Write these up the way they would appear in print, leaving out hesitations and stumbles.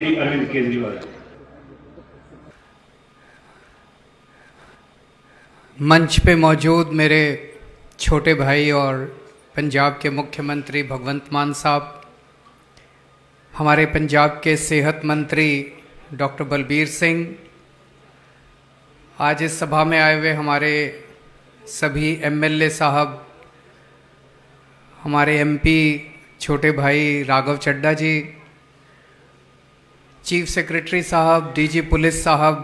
अरविंद केजरीवाल। मंच पे मौजूद मेरे छोटे भाई और पंजाब के मुख्यमंत्री भगवंत मान साहब, हमारे पंजाब के सेहत मंत्री डॉक्टर बलबीर सिंह, आज इस सभा में आए हुए हमारे सभी एमएलए साहब, हमारे एमपी छोटे भाई राघव चड्ढा जी, चीफ सेक्रेटरी साहब, डीजी पुलिस साहब,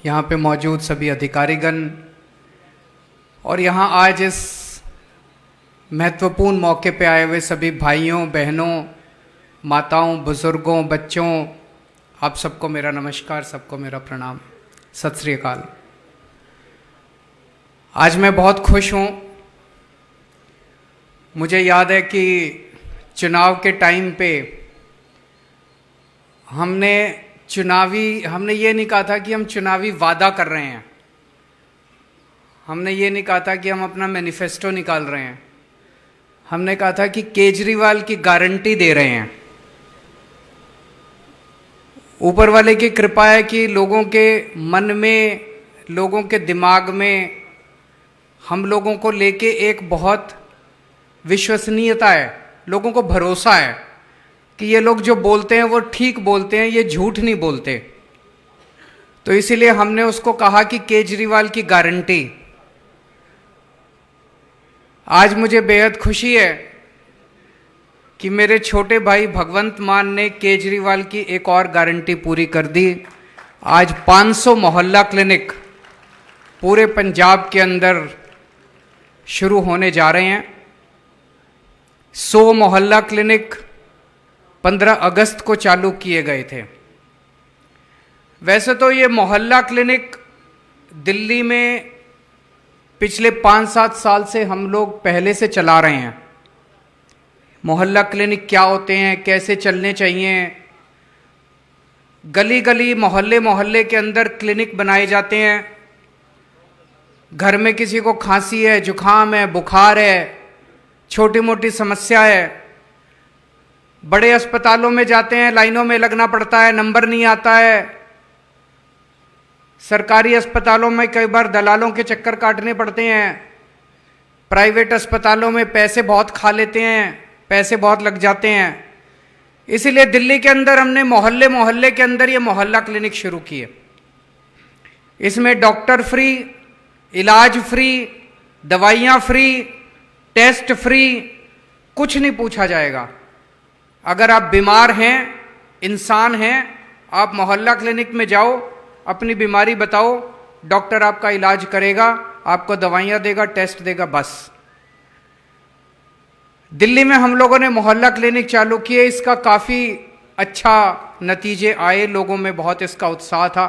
यहाँ पे मौजूद सभी अधिकारीगण और यहाँ आज इस महत्वपूर्ण मौके पे आए हुए सभी भाइयों, बहनों, माताओं, बुज़ुर्गों, बच्चों, आप सबको मेरा नमस्कार, सबको मेरा प्रणाम, सत श्री अकाल। आज मैं बहुत खुश हूँ। मुझे याद है कि चुनाव के टाइम पे हमने ये नहीं कहा था कि हम चुनावी वादा कर रहे हैं, हमने ये नहीं कहा था कि हम अपना मैनिफेस्टो निकाल रहे हैं, हमने कहा था कि केजरीवाल की गारंटी दे रहे हैं। ऊपर वाले की कृपा है कि लोगों के मन में, लोगों के दिमाग में हम लोगों को लेके एक बहुत विश्वसनीयता है, लोगों को भरोसा है कि ये लोग जो बोलते हैं वो ठीक बोलते हैं, ये झूठ नहीं बोलते। तो इसीलिए हमने उसको कहा कि केजरीवाल की गारंटी। आज मुझे बेहद खुशी है कि मेरे छोटे भाई भगवंत मान ने केजरीवाल की एक और गारंटी पूरी कर दी। आज 500 मोहल्ला क्लिनिक पूरे पंजाब के अंदर शुरू होने जा रहे हैं। 100 मोहल्ला क्लिनिक 15 अगस्त को चालू किए गए थे। वैसे तो ये मोहल्ला क्लिनिक दिल्ली में पिछले 5-7 साल से हम लोग पहले से चला रहे हैं। मोहल्ला क्लिनिक क्या होते हैं, कैसे चलने चाहिए, गली गली, मोहल्ले मोहल्ले के अंदर क्लिनिक बनाए जाते हैं। घर में किसी को खांसी है, जुखाम है, बुखार है, छोटी मोटी समस्या है, बड़े अस्पतालों में जाते हैं, लाइनों में लगना पड़ता है, नंबर नहीं आता है। सरकारी अस्पतालों में कई बार दलालों के चक्कर काटने पड़ते हैं। प्राइवेट अस्पतालों में पैसे बहुत खा लेते हैं, पैसे बहुत लग जाते हैं। इसीलिए दिल्ली के अंदर हमने मोहल्ले मोहल्ले के अंदर ये मोहल्ला क्लिनिक शुरू किए। इसमें डॉक्टर फ्री, इलाज फ्री, दवाइयाँ फ्री, टेस्ट फ्री, कुछ नहीं पूछा जाएगा। अगर आप बीमार हैं, इंसान हैं, आप मोहल्ला क्लिनिक में जाओ, अपनी बीमारी बताओ, डॉक्टर आपका इलाज करेगा, आपको दवाइयाँ देगा, टेस्ट देगा, बस। दिल्ली में हम लोगों ने मोहल्ला क्लिनिक चालू किए, इसका काफ़ी अच्छा नतीजे आए, लोगों में बहुत इसका उत्साह था।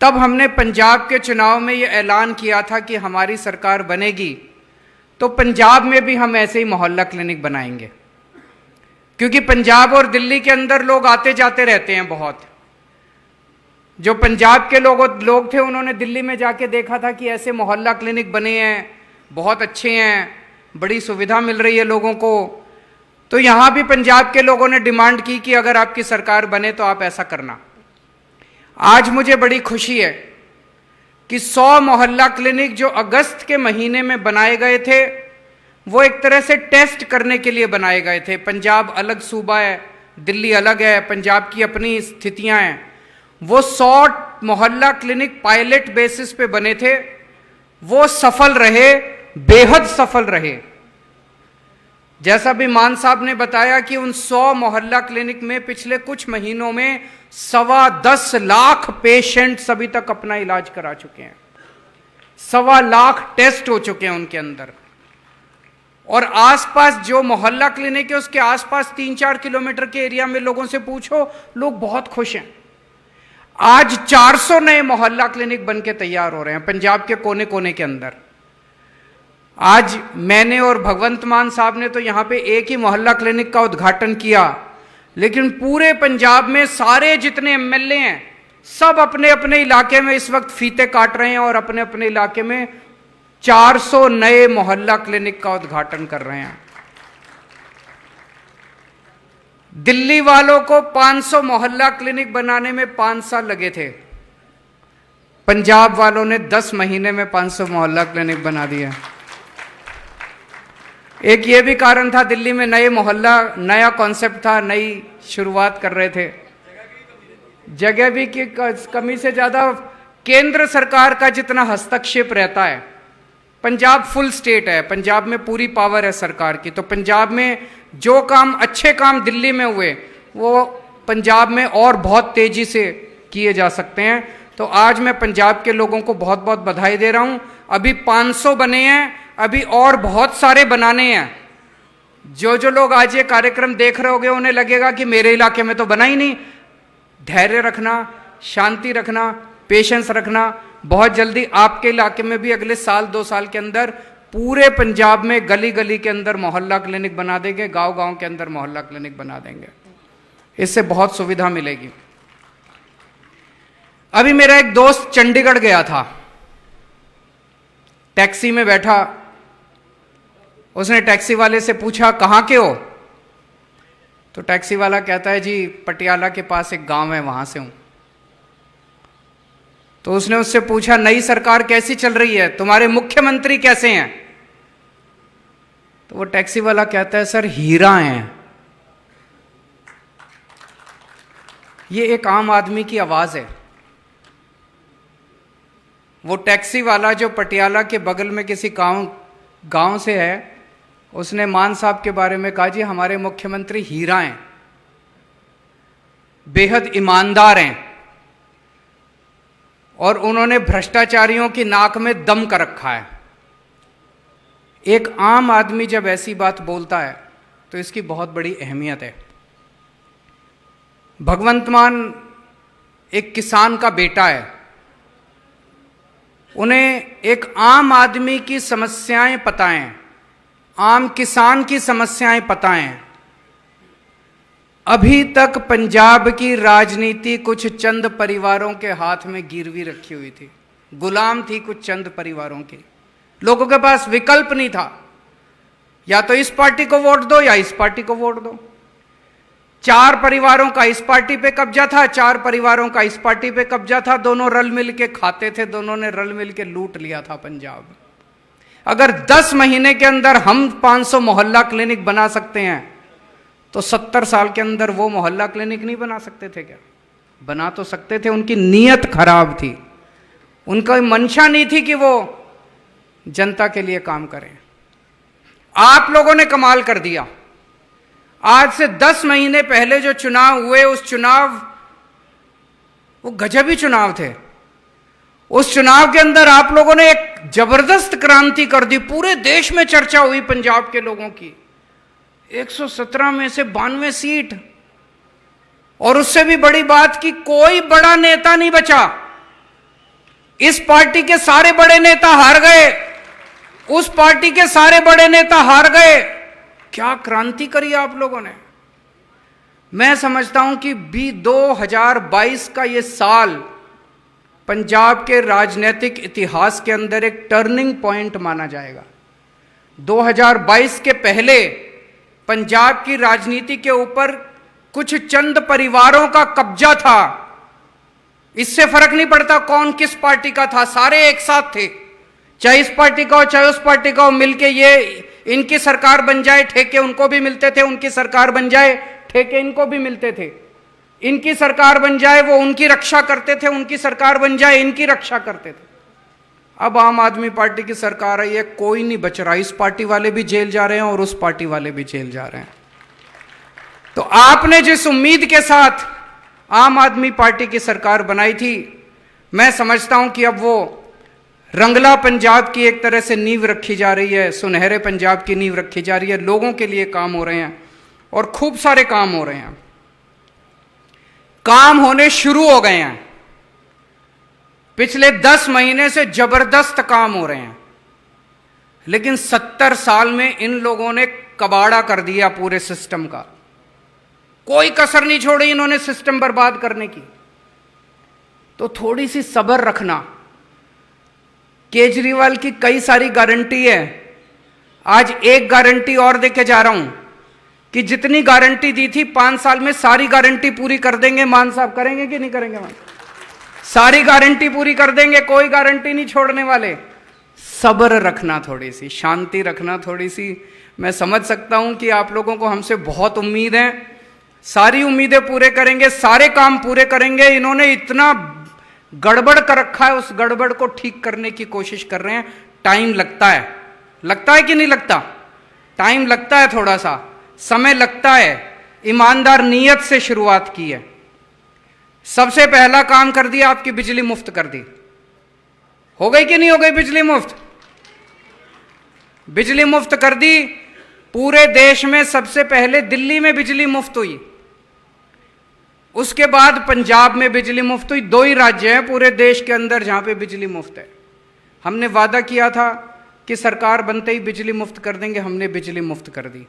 तब हमने पंजाब के चुनाव में ये ऐलान किया था कि हमारी सरकार बनेगी तो पंजाब में भी हम ऐसे ही मोहल्ला क्लिनिक बनाएंगे, क्योंकि पंजाब और दिल्ली के अंदर लोग आते जाते रहते हैं बहुत। जो पंजाब के लोग थे, उन्होंने दिल्ली में जाके देखा था कि ऐसे मोहल्ला क्लिनिक बने हैं, बहुत अच्छे हैं, बड़ी सुविधा मिल रही है लोगों को। तो यहाँ भी पंजाब के लोगों ने डिमांड की कि अगर आपकी सरकार बने तो आप ऐसा करना। आज मुझे बड़ी खुशी है कि 100 मोहल्ला क्लिनिक जो अगस्त के महीने में बनाए गए थे, वो एक तरह से टेस्ट करने के लिए बनाए गए थे। पंजाब अलग सूबा है, दिल्ली अलग है, पंजाब की अपनी स्थितियां हैं। वो 100 मोहल्ला क्लिनिक पायलट बेसिस पे बने थे, वो सफल रहे, बेहद सफल रहे। जैसा भी मान साहब ने बताया कि उन 100 मोहल्ला क्लिनिक में पिछले कुछ महीनों में 10.25 लाख पेशेंट्स अभी तक अपना इलाज करा चुके हैं। 1.25 लाख टेस्ट हो चुके हैं उनके अंदर। और आसपास जो मोहल्ला क्लिनिक है, उसके आसपास 3-4 किलोमीटर के एरिया में लोगों से पूछो, लोग बहुत खुश हैं। आज 400 नए मोहल्ला क्लिनिक बन के तैयार हो रहे हैं पंजाब के कोने कोने के अंदर। आज मैंने और भगवंत मान साहब ने तो यहाँ पे एक ही मोहल्ला क्लिनिक का उद्घाटन किया, लेकिन पूरे पंजाब में सारे जितने एमएलए हैं, सब अपने अपने इलाके में इस वक्त फीते काट रहे हैं और अपने अपने इलाके में 400 नए मोहल्ला क्लिनिक का उद्घाटन कर रहे हैं। दिल्ली वालों को 500 मोहल्ला क्लिनिक बनाने में 5 साल लगे थे, पंजाब वालों ने 10 महीने में 500 मोहल्ला क्लिनिक बना दिया। एक ये भी कारण था, दिल्ली में नए मोहल्ला, नया कॉन्सेप्ट था, नई शुरुआत कर रहे थे, जगह भी की कमी से ज्यादा केंद्र सरकार का जितना हस्तक्षेप रहता है, पंजाब फुल स्टेट है, पंजाब में पूरी पावर है सरकार की, तो पंजाब में जो काम, अच्छे काम दिल्ली में हुए वो पंजाब में और बहुत तेजी से किए जा सकते हैं। तो आज मैं पंजाब के लोगों को बहुत बहुत बधाई दे रहा हूं। अभी 500 बने हैं, अभी और बहुत सारे बनाने हैं। जो जो लोग आज ये कार्यक्रम देख रहे होंगे उन्हें लगेगा कि मेरे इलाके में तो बना ही नहीं। धैर्य रखना, शांति रखना, पेशेंस रखना, बहुत जल्दी आपके इलाके में भी अगले साल 2 साल के अंदर पूरे पंजाब में गली गली के अंदर मोहल्ला क्लिनिक बना देंगे, गांव गांव के अंदर मोहल्ला क्लिनिक बना देंगे। इससे बहुत सुविधा मिलेगी। अभी मेरा एक दोस्त चंडीगढ़ गया था, टैक्सी में बैठा, उसने टैक्सी वाले से पूछा कहां के हो? तो टैक्सी वाला कहता है जी पटियाला के पास एक गांव है, वहां से हूं। तो उसने उससे पूछा नई सरकार कैसी चल रही है, तुम्हारे मुख्यमंत्री कैसे हैं? तो वो टैक्सी वाला कहता है सर हीरा हैं। ये एक आम आदमी की आवाज है। वो टैक्सी वाला जो पटियाला के बगल में किसी गांव से है, उसने मान साहब के बारे में कहा जी हमारे मुख्यमंत्री हीरा हैं, बेहद ईमानदार हैं और उन्होंने भ्रष्टाचारियों की नाक में दम कर रखा है। एक आम आदमी जब ऐसी बात बोलता है तो इसकी बहुत बड़ी अहमियत है। भगवंत मान एक किसान का बेटा है, उन्हें एक आम आदमी की समस्याएं पता हैं, आम किसान की समस्याएं पता हैं। अभी तक पंजाब की राजनीति कुछ चंद परिवारों के हाथ में गिरवी रखी हुई थी, गुलाम थी कुछ चंद परिवारों की। लोगों के पास विकल्प नहीं था, या तो इस पार्टी को वोट दो या इस पार्टी को वोट दो। 4 परिवारों का इस पार्टी पे कब्जा था, 4 परिवारों का इस पार्टी पे कब्जा था, दोनों रल मिल के खाते थे, दोनों ने रल मिल के लूट लिया था पंजाब। अगर 10 महीने के अंदर हम 500 मोहल्ला क्लिनिक बना सकते हैं तो 70 साल के अंदर वो मोहल्ला क्लिनिक नहीं बना सकते थे क्या? बना तो सकते थे। उनकी नीयत खराब थी, उनका मंशा नहीं थी कि वो जनता के लिए काम करें। आप लोगों ने कमाल कर दिया। आज से 10 महीने पहले जो चुनाव हुए, उस चुनाव, वो गजबी चुनाव थे। उस चुनाव के अंदर आप लोगों ने एक जबरदस्त क्रांति कर दी। पूरे देश में चर्चा हुई पंजाब के लोगों की। 117 में से 92 सीट, और उससे भी बड़ी बात कि कोई बड़ा नेता नहीं बचा। इस पार्टी के सारे बड़े नेता हार गए, उस पार्टी के सारे बड़े नेता हार गए। क्या क्रांति करी आप लोगों ने। मैं समझता हूं कि 2022 का ये साल पंजाब के राजनीतिक इतिहास के अंदर एक टर्निंग पॉइंट माना जाएगा। 2022 के पहले पंजाब की राजनीति के ऊपर कुछ चंद परिवारों का कब्जा था। इससे फर्क नहीं पड़ता कौन किस पार्टी का था, सारे एक साथ थे। चाहे इस पार्टी का हो चाहे उस पार्टी का हो, मिलके ये इनकी सरकार बन जाए, ठेके उनको भी मिलते थे, उनकी सरकार बन जाए, ठेके इनको भी मिलते थे। इनकी सरकार बन जाए, वो उनकी रक्षा करते थे, उनकी सरकार बन जाए, इनकी रक्षा करते थे। अब आम आदमी पार्टी की सरकार आई है, कोई नहीं बच रहा। इस पार्टी वाले भी जेल जा रहे हैं और उस पार्टी वाले भी जेल जा रहे हैं। तो आपने जिस उम्मीद के साथ आम आदमी पार्टी की सरकार बनाई थी, मैं समझता हूं कि अब वो रंगला पंजाब की एक तरह से नींव रखी जा रही है, सुनहरे पंजाब की नींव रखी जा रही है। लोगों के लिए काम हो रहे हैं और खूब सारे काम हो रहे हैं। काम होने शुरू हो गए हैं। पिछले 10 महीने से जबरदस्त काम हो रहे हैं, लेकिन 70 साल में इन लोगों ने कबाड़ा कर दिया पूरे सिस्टम का। कोई कसर नहीं छोड़ी इन्होंने सिस्टम बर्बाद करने की। तो थोड़ी सी सब्र रखना। केजरीवाल की कई सारी गारंटी है। आज एक गारंटी और देके जा रहा हूं कि जितनी गारंटी दी थी 5 साल में सारी गारंटी पूरी कर देंगे। मान साहब करेंगे कि नहीं करेंगे? मान सारी गारंटी पूरी कर देंगे, कोई गारंटी नहीं छोड़ने वाले। सब्र रखना, थोड़ी सी शांति रखना, थोड़ी सी। मैं समझ सकता हूं कि आप लोगों को हमसे बहुत उम्मीद है, सारी उम्मीदें पूरे करेंगे, सारे काम पूरे करेंगे। इन्होंने इतना गड़बड़ कर रखा है, उस गड़बड़ को ठीक करने की कोशिश कर रहे हैं। टाइम लगता है, लगता है कि नहीं लगता? टाइम लगता है, थोड़ा सा समय लगता है। ईमानदार नीयत से शुरुआत की है। सबसे पहला काम कर दिया, आपकी बिजली मुफ्त कर दी। हो गई कि नहीं हो गई बिजली मुफ्त? बिजली मुफ्त कर दी। पूरे देश में सबसे पहले दिल्ली में बिजली मुफ्त हुई, उसके बाद पंजाब में बिजली मुफ्त हुई। 2 ही राज्य हैं पूरे देश के अंदर जहां पे बिजली मुफ्त है। हमने वादा किया था कि सरकार बनते ही बिजली मुफ्त कर देंगे, हमने बिजली मुफ्त कर दी।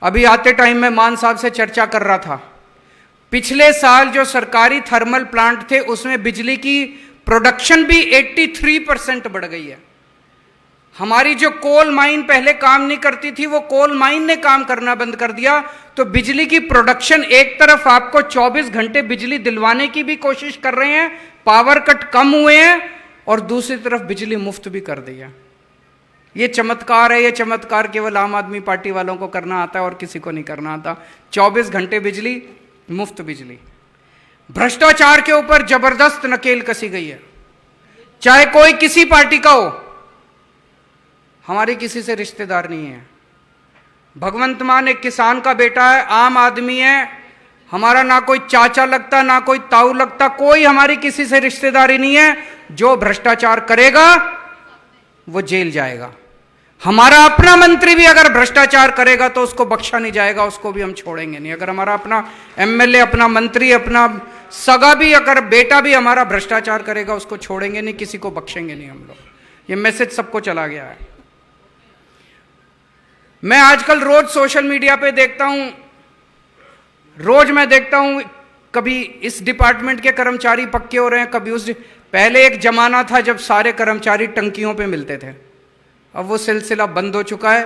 अभी आते टाइम में मान साहब से चर्चा कर रहा था, पिछले साल जो सरकारी थर्मल प्लांट थे उसमें बिजली की प्रोडक्शन भी 83% बढ़ गई है। हमारी जो कोल माइन पहले काम नहीं करती थी, वो कोल माइन ने काम करना बंद कर दिया। तो बिजली की प्रोडक्शन, एक तरफ आपको 24 घंटे बिजली दिलवाने की भी कोशिश कर रहे हैं, पावर कट कम हुए हैं, और दूसरी तरफ बिजली मुफ्त भी कर दी है। ये चमत्कार है। ये चमत्कार केवल आम आदमी पार्टी वालों को करना आता है और किसी को नहीं करना आता। 24 घंटे बिजली, मुफ्त बिजली। भ्रष्टाचार के ऊपर जबरदस्त नकेल कसी गई है, चाहे कोई किसी पार्टी का हो। हमारी किसी से रिश्तेदार नहीं है। भगवंत मान एक किसान का बेटा है, आम आदमी है, हमारा ना कोई चाचा लगता ना कोई ताऊ लगता, कोई हमारी किसी से रिश्तेदारी नहीं है। जो भ्रष्टाचार करेगा वो जेल जाएगा। हमारा अपना मंत्री भी अगर भ्रष्टाचार करेगा तो उसको बख्शा नहीं जाएगा, उसको भी हम छोड़ेंगे नहीं। अगर हमारा अपना एमएलए, अपना मंत्री, अपना सगा भी, अगर बेटा भी हमारा भ्रष्टाचार करेगा, उसको छोड़ेंगे नहीं, किसी को बख्शेंगे नहीं हम लोग। ये मैसेज सबको चला गया है। मैं आजकल रोज सोशल मीडिया पे देखता हूं, रोज मैं देखता हूं, कभी इस डिपार्टमेंट के कर्मचारी पक्के हो रहे हैं, कभी उस। पहले एक जमाना था जब सारे कर्मचारी टंकियों पे मिलते थे, अब वो सिलसिला बंद हो चुका है।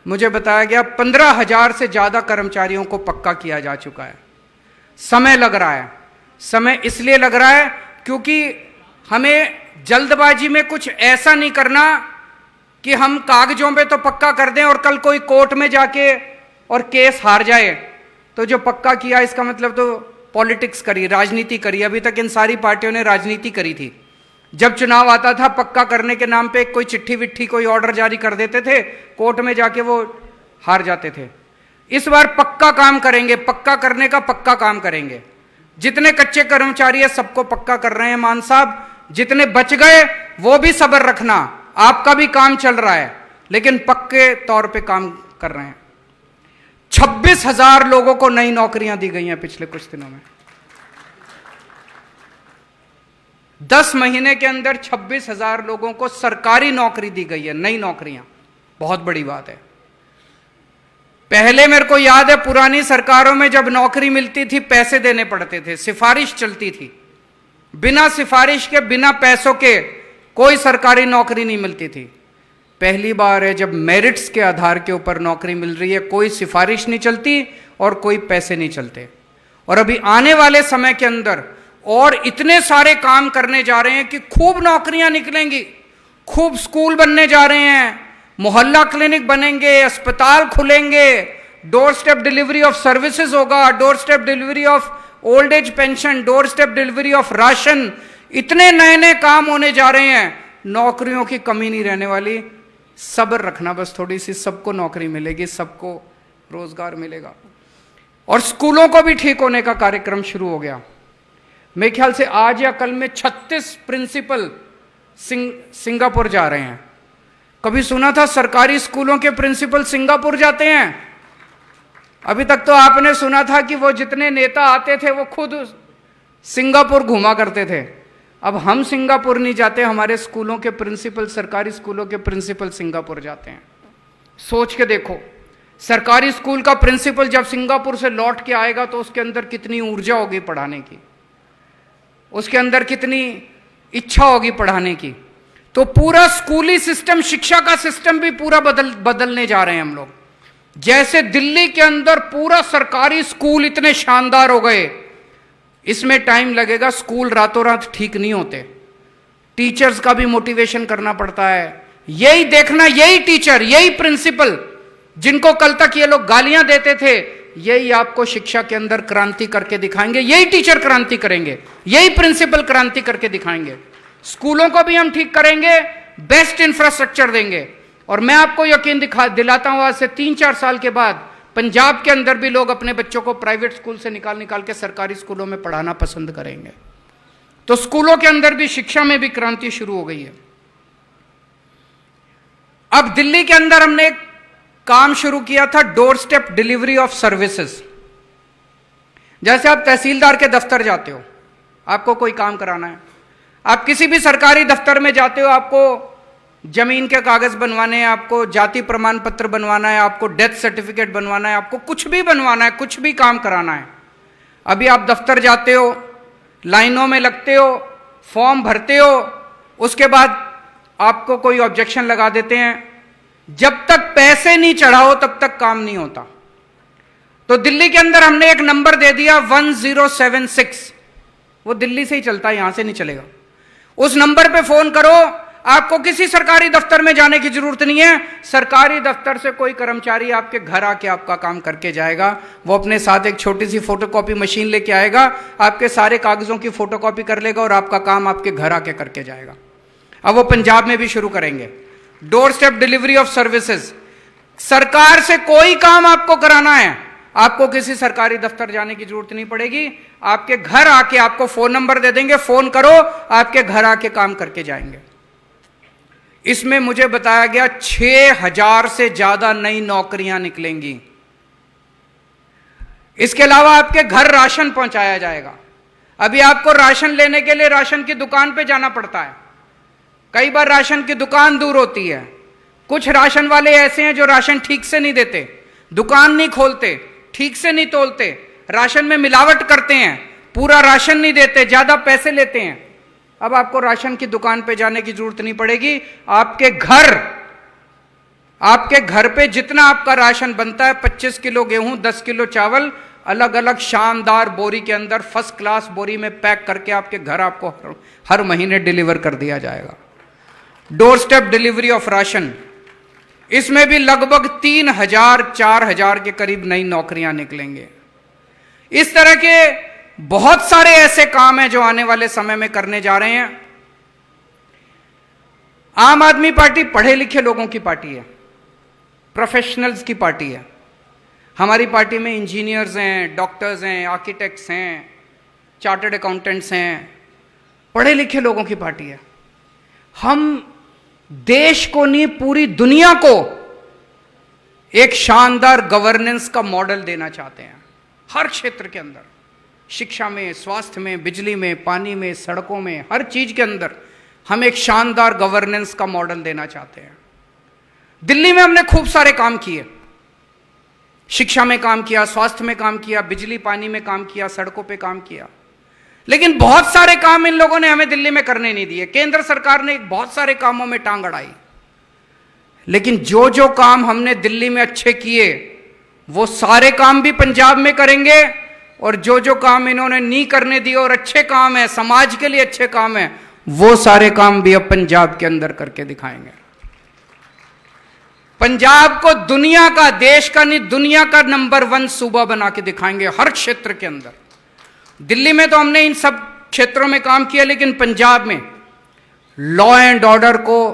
मुझे बताया गया 15,000 से ज्यादा कर्मचारियों को पक्का किया जा चुका है। समय लग रहा है। समय इसलिए लग रहा है क्योंकि हमें जल्दबाजी में कुछ ऐसा नहीं करना कि हम कागजों पे तो पक्का कर दें और कल कोई कोर्ट में जाके और केस हार जाए। तो जो पक्का किया इसका मतलब तो पॉलिटिक्स करी, राजनीति करी। अभी तक इन सारी पार्टियों ने राजनीति करी थी। जब चुनाव आता था, पक्का करने के नाम पे कोई चिट्ठी विट्ठी, कोई ऑर्डर जारी कर देते थे, कोर्ट में जाके वो हार जाते थे। इस बार पक्का काम करेंगे, पक्का करने का पक्का काम करेंगे। जितने कच्चे कर्मचारी है सबको पक्का कर रहे हैं मान साहब। जितने बच गए वो भी सब्र रखना, आपका भी काम चल रहा है, लेकिन पक्के तौर पे काम कर रहे हैं। 26,000 लोगों को नई नौकरियां दी गई हैं पिछले कुछ दिनों में। 10 महीने के अंदर 26,000 लोगों को सरकारी नौकरी दी गई है, नई नौकरियां। बहुत बड़ी बात है। पहले मेरे को याद है पुरानी सरकारों में जब नौकरी मिलती थी पैसे देने पड़ते थे, सिफारिश चलती थी। बिना सिफारिश के, बिना पैसों के कोई सरकारी नौकरी नहीं मिलती थी। पहली बार है जब मेरिट्स के आधार के ऊपर नौकरी मिल रही है, कोई सिफारिश नहीं चलती और कोई पैसे नहीं चलते। और अभी आने वाले समय के अंदर और इतने सारे काम करने जा रहे हैं कि खूब नौकरियां निकलेंगी, खूब स्कूल बनने जा रहे हैं, मोहल्ला क्लिनिक बनेंगे, अस्पताल खुलेंगे, doorstep delivery of services होगा, doorstep delivery of old age pension, doorstep delivery of ration. इतने नए नए काम होने जा रहे हैं, नौकरियों की कमी नहीं रहने वाली। सब्र रखना बस थोड़ी सी, सबको नौकरी मिलेगी, सबको रोजगार मिलेगा। और स्कूलों को भी ठीक होने का कार्यक्रम शुरू हो गया। मेरे ख्याल से आज या कल में 36 प्रिंसिपल सिंगापुर जा रहे हैं। कभी सुना था सरकारी स्कूलों के प्रिंसिपल सिंगापुर जाते हैं? अभी तक तो आपने सुना था कि वो जितने नेता आते थे वो खुद सिंगापुर घुमा करते थे। अब हम सिंगापुर नहीं जाते, हमारे स्कूलों के प्रिंसिपल, सरकारी स्कूलों के प्रिंसिपल सिंगापुर जाते हैं। सोच के देखो, सरकारी स्कूल का प्रिंसिपल जब सिंगापुर से लौट के आएगा तो उसके अंदर कितनी ऊर्जा होगी पढ़ाने की, उसके अंदर कितनी इच्छा होगी पढ़ाने की। तो पूरा स्कूली सिस्टम, शिक्षा का सिस्टम भी पूरा बदलने जा रहे हैं हम लोग। जैसे दिल्ली के अंदर पूरा सरकारी स्कूल इतने शानदार हो गए, इसमें टाइम लगेगा। स्कूल रातों रात ठीक नहीं होते, टीचर्स का भी मोटिवेशन करना पड़ता है। यही देखना, यही टीचर, यही प्रिंसिपल जिनको कल तक ये लोग गालियां देते थे, यही आपको शिक्षा के अंदर क्रांति करके दिखाएंगे। यही टीचर क्रांति करेंगे, यही प्रिंसिपल क्रांति करके दिखाएंगे। स्कूलों को भी हम ठीक करेंगे, बेस्ट इंफ्रास्ट्रक्चर देंगे। और मैं आपको यकीन दिलाता हूं, आज से 3-4 साल के बाद पंजाब के अंदर भी लोग अपने बच्चों को प्राइवेट स्कूल से निकाल के सरकारी स्कूलों में पढ़ाना पसंद करेंगे। तो स्कूलों के अंदर भी, शिक्षा में भी क्रांति शुरू हो गई है। अब दिल्ली के अंदर हमने एक काम शुरू किया था, door step delivery of services. जैसे आप तहसीलदार के दफ्तर जाते हो, आपको कोई काम कराना है, आप किसी भी सरकारी दफ्तर में जाते हो, आपको जमीन के कागज बनवाने हैं, आपको जाति प्रमाण पत्र बनवाना है, आपको डेथ सर्टिफिकेट बनवाना है, आपको कुछ भी बनवाना है, कुछ भी काम कराना है। अभी आप दफ्तर जाते हो, लाइनों में लगते हो, फॉर्म भरते हो, उसके बाद आपको कोई ऑब्जेक्शन लगा देते हैं। जब तक पैसे नहीं चढ़ाओ तब तक काम नहीं होता। तो दिल्ली के अंदर हमने एक नंबर दे दिया 1076, वो दिल्ली से ही चलता है, यहां से नहीं चलेगा। उस नंबर पे फोन करो, आपको किसी सरकारी दफ्तर में जाने की जरूरत नहीं है। सरकारी दफ्तर से कोई कर्मचारी आपके घर आके आपका काम करके जाएगा। वो अपने साथ एक छोटी सी फोटोकॉपी मशीन लेके आएगा, आपके सारे कागजों की फोटोकॉपी कर लेगा और आपका काम आपके घर आके करके जाएगा। अब वो पंजाब में भी शुरू करेंगे door step delivery of services. सरकार से कोई काम आपको कराना है, आपको किसी सरकारी दफ्तर जाने की जरूरत नहीं पड़ेगी। आपके घर आके आपको फोन नंबर दे देंगे, फोन करो, आपके घर आके काम करके जाएंगे। इसमें मुझे बताया गया 6000 से ज्यादा नई नौकरियां निकलेंगी। इसके अलावा आपके घर राशन पहुंचाया जाएगा। अभी आपको राशन लेने के लिए राशन की दुकान पे जाना पड़ता है, कई बार राशन की दुकान दूर होती है। कुछ राशन वाले ऐसे हैं जो राशन ठीक से नहीं देते, दुकान नहीं खोलते, ठीक से नहीं तोलते, राशन में मिलावट करते हैं, पूरा राशन नहीं देते, ज्यादा पैसे लेते हैं। अब आपको राशन की दुकान पे जाने की जरूरत नहीं पड़ेगी। आपके घर पे जितना आपका राशन बनता है, 25 किलो गेहूं, 10 किलो चावल, अलग अलग शानदार बोरी के अंदर, फर्स्ट क्लास बोरी में पैक करके आपके घर आपको हर महीने डिलीवर कर दिया जाएगा। Door step delivery of ration, इसमें भी लगभग 3000-4000 के करीब नई नौकरियां निकलेंगे। इस तरह के बहुत सारे ऐसे काम हैं जो आने वाले समय में करने जा रहे हैं। आम आदमी पार्टी पढ़े लिखे लोगों की पार्टी है, प्रोफेशनल्स की पार्टी है। हमारी पार्टी में इंजीनियर्स हैं, डॉक्टर्स हैं, आर्किटेक्ट्स हैं, चार्टर्ड अकाउंटेंट्स हैं, पढ़े लिखे लोगों की पार्टी है। हम देश को नहीं, पूरी दुनिया को एक शानदार गवर्नेंस का मॉडल देना चाहते हैं। हर क्षेत्र के अंदर, शिक्षा में, स्वास्थ्य में, बिजली में, पानी में, सड़कों में, हर चीज के अंदर हम एक शानदार गवर्नेंस का मॉडल देना चाहते हैं। दिल्ली में हमने खूब सारे काम किए, शिक्षा में काम किया, स्वास्थ्य में काम किया, बिजली पानी में काम किया, सड़कों पे काम किया, लेकिन बहुत सारे काम इन लोगों ने हमें दिल्ली में करने नहीं दिए। केंद्र सरकार ने बहुत सारे कामों में टांग अड़ाई, लेकिन जो जो काम हमने दिल्ली में अच्छे किए वो सारे काम भी पंजाब में करेंगे, और जो जो काम इन्होंने नहीं करने दिए और अच्छे काम है, समाज के लिए अच्छे काम है, वो सारे काम भी अब पंजाब के अंदर करके दिखाएंगे। पंजाब को दुनिया का, देश का नहीं, दुनिया का नंबर 1 सूबा बना के दिखाएंगे हर क्षेत्र के अंदर। दिल्ली में तो हमने इन सब क्षेत्रों में काम किया, लेकिन पंजाब में लॉ एंड ऑर्डर को,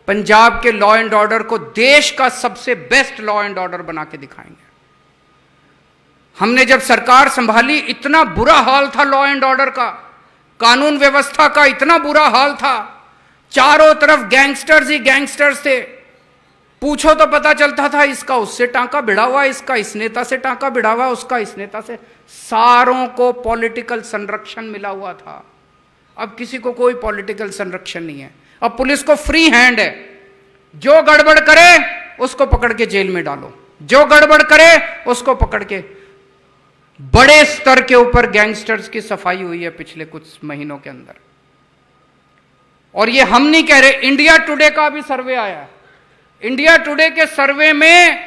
पंजाब के लॉ एंड ऑर्डर को देश का सबसे बेस्ट लॉ एंड ऑर्डर बना के दिखाएंगे। हमने जब सरकार संभाली, इतना बुरा हाल था लॉ एंड ऑर्डर का, कानून व्यवस्था का इतना बुरा हाल था, चारों तरफ गैंगस्टर्स ही गैंगस्टर्स थे। पूछो तो पता चलता था इसका उससे टांका भिड़ा हुआ, इसका इस नेता से टांका भिड़ा हुआ, उसका इस नेता से। सारों को पॉलिटिकल संरक्षण मिला हुआ था। अब किसी को कोई पॉलिटिकल संरक्षण नहीं है। अब पुलिस को फ्री हैंड है, जो गड़बड़ करे उसको पकड़ के जेल में डालो, जो गड़बड़ करे उसको पकड़ के। बड़े स्तर के ऊपर गैंगस्टर्स की सफाई हुई है पिछले कुछ महीनों के अंदर। और ये हम नहीं कह रहे, इंडिया टुडे का भी सर्वे आया। इंडिया टुडे के सर्वे में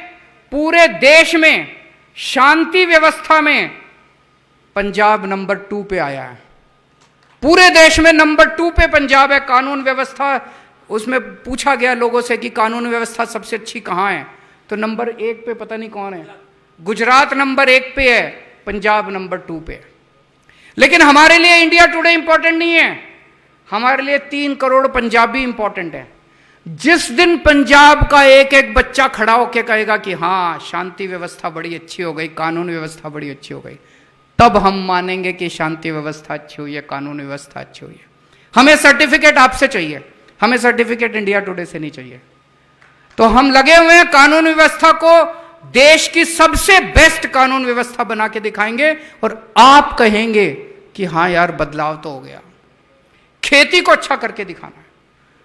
पूरे देश में शांति व्यवस्था में पंजाब नंबर 2 पे आया है। पूरे देश में नंबर 2 पे पंजाब है। कानून व्यवस्था, उसमें पूछा गया लोगों से कि कानून व्यवस्था सबसे अच्छी कहां है, तो नंबर 1 पे पता नहीं कौन है, गुजरात नंबर 1 पे है, पंजाब नंबर 2 पे है। लेकिन हमारे लिए इंडिया टुडे इंपॉर्टेंट नहीं है, हमारे लिए 3 करोड़ पंजाबी इंपॉर्टेंट है। जिस दिन पंजाब का एक एक बच्चा खड़ा होकर कहेगा कि हाँ शांति व्यवस्था बड़ी अच्छी हो गई, कानून व्यवस्था बड़ी अच्छी हो गई, तब हम मानेंगे कि शांति व्यवस्था अच्छी हुई है, कानून व्यवस्था अच्छी हुई है। हमें सर्टिफिकेट आपसे चाहिए, हमें सर्टिफिकेट इंडिया टुडे से नहीं चाहिए। तो हम लगे हुए हैं कानून व्यवस्था को देश की सबसे बेस्ट कानून व्यवस्था बना के दिखाएंगे और आप कहेंगे कि हाँ यार बदलाव तो हो गया। खेती को अच्छा करके दिखाना है।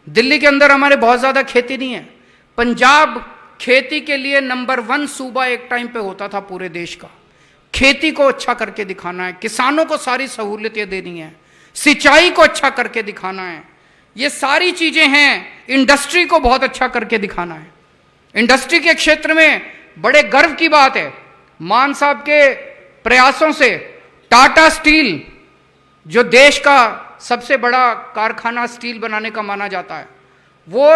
दिल्ली के अंदर हमारे बहुत ज्यादा खेती नहीं है। पंजाब खेती के लिए नंबर 1 सूबा एक टाइम पे होता था पूरे देश का। खेती को अच्छा करके दिखाना है, किसानों को सारी सहूलियतें देनी है, सिंचाई को अच्छा करके दिखाना है, ये सारी चीजें हैं। इंडस्ट्री को बहुत अच्छा करके दिखाना है। इंडस्ट्री के क्षेत्र में बड़े गर्व की बात है, मान साहब के प्रयासों से टाटा स्टील, जो देश का सबसे बड़ा कारखाना स्टील बनाने का माना जाता है, वो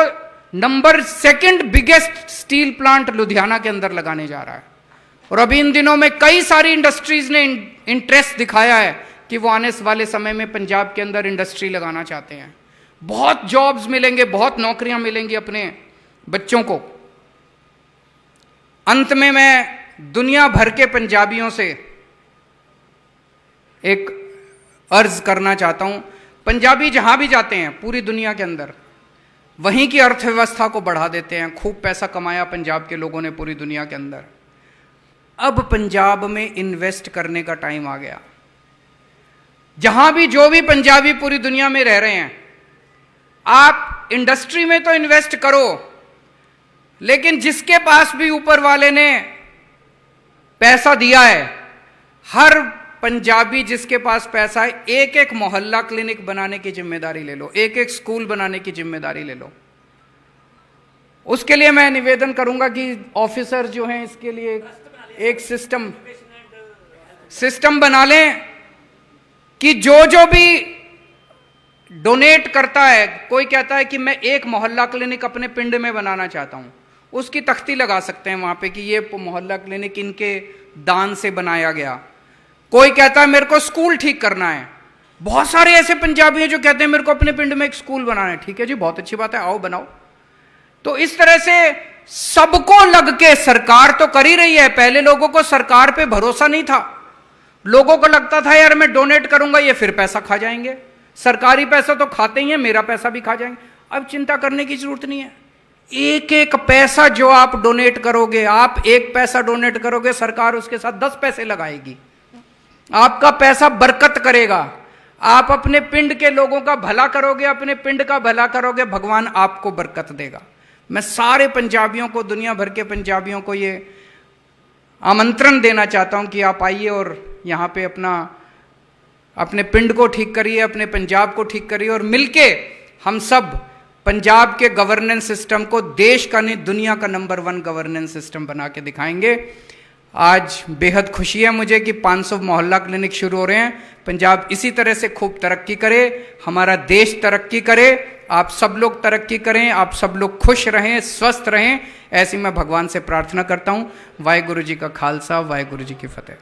number 2 biggest steel plant Ludhiana के अंदर लगाने जा रहा है। और अभी इन दिनों में कई सारी इंडस्ट्रीज ने इंटरेस्ट दिखाया है कि वो आने वाले समय में पंजाब के अंदर इंडस्ट्री लगाना चाहते हैं। बहुत जॉब्स मिलेंगे, बहुत नौकरियां मिलेंगी अपने बच्चों को। अंत में मैं दुनिया भर के पंजाबियों से एक अर्ज करना चाहता हूं। पंजाबी जहां भी जाते हैं पूरी दुनिया के अंदर, वहीं की अर्थव्यवस्था को बढ़ा देते हैं। खूब पैसा कमाया पंजाब के लोगों ने पूरी दुनिया के अंदर। अब पंजाब में इन्वेस्ट करने का टाइम आ गया। जहां भी जो भी पंजाबी पूरी दुनिया में रह रहे हैं, आप इंडस्ट्री में तो इन्वेस्ट करो, लेकिन जिसके पास भी ऊपर वाले ने पैसा दिया है, हर पंजाबी जिसके पास पैसा है, एक एक मोहल्ला क्लिनिक बनाने की जिम्मेदारी ले लो, एक एक स्कूल बनाने की जिम्मेदारी ले लो। उसके लिए मैं निवेदन करूंगा कि ऑफिसर जो हैं इसके लिए एक सिस्टम बना लें कि जो भी डोनेट करता है, कोई कहता है कि मैं एक मोहल्ला क्लिनिक अपने पिंड में बनाना चाहता हूं, उसकी तख्ती लगा सकते हैं वहां पे कि ये मोहल्ला क्लिनिक इनके दान से बनाया गया। कोई कहता है मेरे को स्कूल ठीक करना है। बहुत सारे ऐसे पंजाबी हैं जो कहते हैं मेरे को अपने पिंड में एक स्कूल बनाना है। ठीक है जी, बहुत अच्छी बात है, आओ बनाओ। तो इस तरह से सबको लग के सरकार तो कर ही रही है। पहले लोगों को सरकार पे भरोसा नहीं था, लोगों को लगता था यार मैं डोनेट करूंगा ये फिर पैसा खा जाएंगे, सरकारी पैसा तो खाते ही हैं, मेरा पैसा भी खा जाएंगे। अब चिंता करने की जरूरत नहीं है। एक एक पैसा जो आप डोनेट करोगे, आप 1 पैसा डोनेट करोगे, सरकार उसके साथ 10 पैसे लगाएगी। आपका पैसा बरकत करेगा। आप अपने पिंड के लोगों का भला करोगे, अपने पिंड का भला करोगे, भगवान आपको बरकत देगा। मैं सारे पंजाबियों को, दुनिया भर के पंजाबियों को ये आमंत्रण देना चाहता हूं कि आप आइए और यहाँ पे अपने पिंड को ठीक करिए, अपने पंजाब को ठीक करिए और मिलके हम सब पंजाब के गवर्नेंस सिस्टम को देश का नहीं दुनिया का नंबर 1 गवर्नेंस सिस्टम बना के दिखाएंगे। आज बेहद खुशी है मुझे कि 500 मोहल्ला क्लिनिक शुरू हो रहे हैं। पंजाब इसी तरह से खूब तरक्की करे, हमारा देश तरक्की करे, आप सब लोग तरक्की करें, आप सब लोग खुश रहें, स्वस्थ रहें, ऐसी मैं भगवान से प्रार्थना करता हूँ। वाहेगुरु जी का खालसा, वाहेगुरु जी की फतेह।